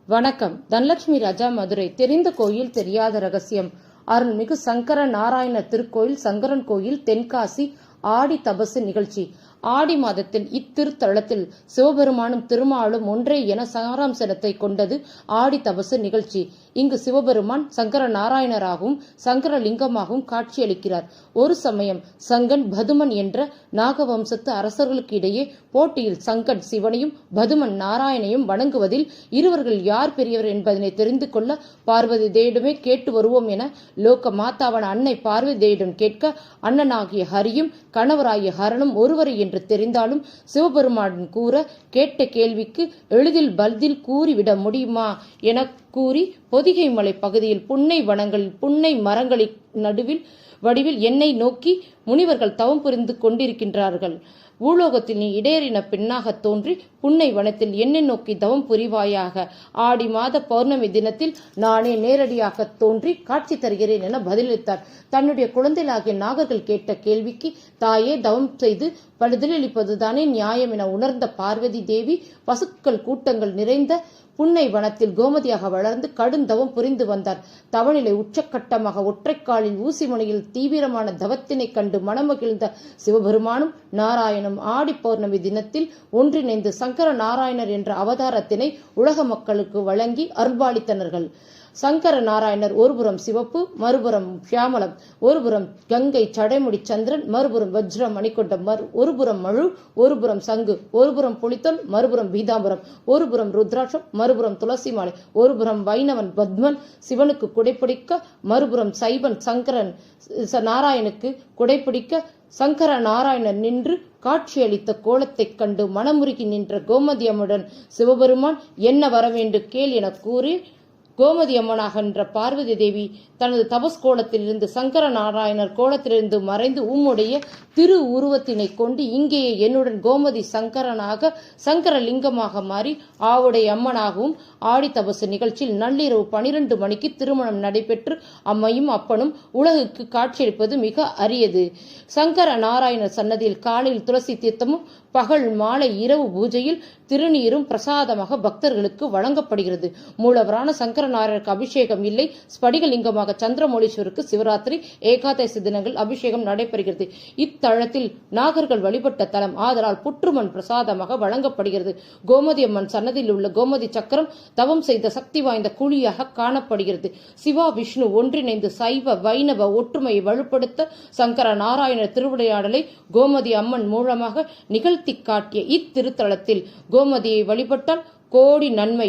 வணக்கம். தனலட்சுமி ராஜா, மதுரை. தெரிந்த கோயில் தெரியாத ரகசியம். அருள்மிகு சங்கர நாராயணர் திருக்கோயில், சங்கரன் கோயில், தென்காசி. ஆடி தபசு நிகழ்ச்சி. ஆடி மாதத்தில் இத்திருத்தலத்தில் சிவபெருமானும் திருமாலும் ஒன்றே என சாராம்சத்தை கொண்டது ஆடி தபசு நிகழ்ச்சி. இங்கு சிவபெருமான் சங்கர நாராயணராகவும் சங்கரலிங்கமாகவும் காட்சியளிக்கிறார். ஒரு சமயம் சங்கன் பதுமன் என்ற நாகவம்சத்து அரசர்களுக்கு இடையே போட்டியில் சங்கன் சிவனையும் பதுமன் நாராயணையும் வணங்குவதில் இருவர்கள் யார் பெரியவர் என்பதனை தெரிந்து கொள்ள பார்வதி தேவிடமே கேட்டு வருவோம் என லோக மாதாவான அன்னை பார்வதி தேவிடம் கேட்க, அண்ணனாகிய ஹரியும் கணவராகிய ஹரனும் ஒருவரை என்று தெரிந்தாலும் சிவபெருமான் கூற, கேட்ட கேள்விக்கு எளிதில் பதில் கூறிவிட முடியுமா என கூறி பொதிகை மலை பகுதியில் புன்னை வனங்களில் புன்னை மரங்களின் வடிவில் என்னை நோக்கி முனிவர்கள் தவம் புரிந்து கொண்டிருக்கின்றார்கள். பூலோகத்தில் நீ இடேறின பெண்ணாக தோன்றி புன்னை வனத்தில் என்னை நோக்கி தவம் புரிவாயாக. ஆடி மாத பௌர்ணமி தினத்தில் நானே நேரடியாக தோன்றி காட்சி தருகிறேன் என பதிலளித்தார். தன்னுடைய குழந்தைகளாகிய நாகர்கள் கேட்ட கேள்விக்கு, தாயே தவம் செய்து பதிலளிப்பதுதானே நியாயம் என உணர்ந்த பார்வதி தேவி பசுக்கள் கூட்டங்கள் நிறைந்த புன்னை வனத்தில் கோமதியாக வளர்ந்து கடுந்தவம் புரிந்து வந்தார். தவநிலை உச்சக்கட்டமாக ஒற்றைக்காலில் ஊசிமுனையில் தீவிரமான தவத்தினை கண்டு மனமகிழ்ந்த சிவபெருமானும் நாராயணும் ஆடி பௌர்ணமி தினத்தில் ஒன்றிணைந்து சங்கர நாராயணர் என்ற அவதாரத்தினை உலக மக்களுக்கு வழங்கி அருள்பாலித்தனர்கள். சங்கர நாராயணர் ஒருபுறம் சிவப்பு, மறுபுறம் சியாமலம், ஒருபுறம் கங்கை சடைமுடி சந்திரன், மறுபுறம் வஜ்ரம் மணிக்கொண்டம், ஒருபுறம் மழு, ஒருபுறம் சங்கு, ஒருபுறம் புலித்தோல், மறுபுறம் பீதாம்பரம், ஒருபுறம் ருத்ராட்சம், மறுபுறம் துளசி மாலை, ஒருபுறம் வைணவன் பத்மன் சிவனுக்கு குடைப்பிடிக்க, மறுபுறம் சைபன் சங்கரன் நாராயணுக்கு குடைப்பிடிக்க, சங்கர நாராயணர் நின்று காட்சியளித்த கோலத்தைக் கண்டு மனமுருகி நின்ற கோமதி அம்முடன் சிவபெருமான் என்ன வரவேண்டு கேள் என கூறி, கோமதி அம்மனாகின்ற பார்வதி தேவி தனது தபஸ் கோலத்திலிருந்து சங்கர நாராயணர் கோலத்திலிருந்து மறைந்து உம்முடைய திரு உருவத்தினை கொண்டு இங்கேயே என்னுடன் கோமதி சங்கரனாக சங்கரலிங்கமாக மாறி ஆவுடைய அம்மனாகவும் ஆடி தபசு நிகழ்ச்சியில் நள்ளிரவு 12 மணிக்கு திருமணம் நடைபெற்று அம்மையும் அப்பனும் உலகுக்கு காட்சியளிப்பது மிக அரியது. சங்கர நாராயணர் சன்னதியில் காலையில் துளசி தீர்த்தமும் பகல் மாலை இரவு பூஜையில் திருநீரும் பிரசாதமாக பக்தர்களுக்கு வழங்கப்படுகிறது. மூலவரான சங்கர நாராயணருக்கு அபிஷேகம் இல்லை. ஸ்படிகலிங்கமாக சந்திரமௌலீஸ்வருக்கு சிவராத்திரி ஏகாதசி தினங்கள் அபிஷேகம் நடைபெறுகிறது. இத்தலத்தில் நாகர்கள் வழிபட்ட தலம் ஆதலால் புற்றுமண் பிரசாதமாக வழங்கப்படுகிறது. கோமதி அம்மன் சன்னதியில் உள்ள கோமதி சக்கரம் தவம் செய்த சக்தி வாய்ந்த குழியாக காணப்படுகிறது. சிவா விஷ்ணு ஒன்றிணைந்து சைவ வைணவ ஒற்றுமையை வலுப்படுத்த சங்கர நாராயணர் திருவிளையாடலை கோமதி அம்மன் மூலமாக நிகழ்த்தி காட்டிய இத்திருத்தலத்தில் கோமதியை வழிபட்டால் கோடி நன்மை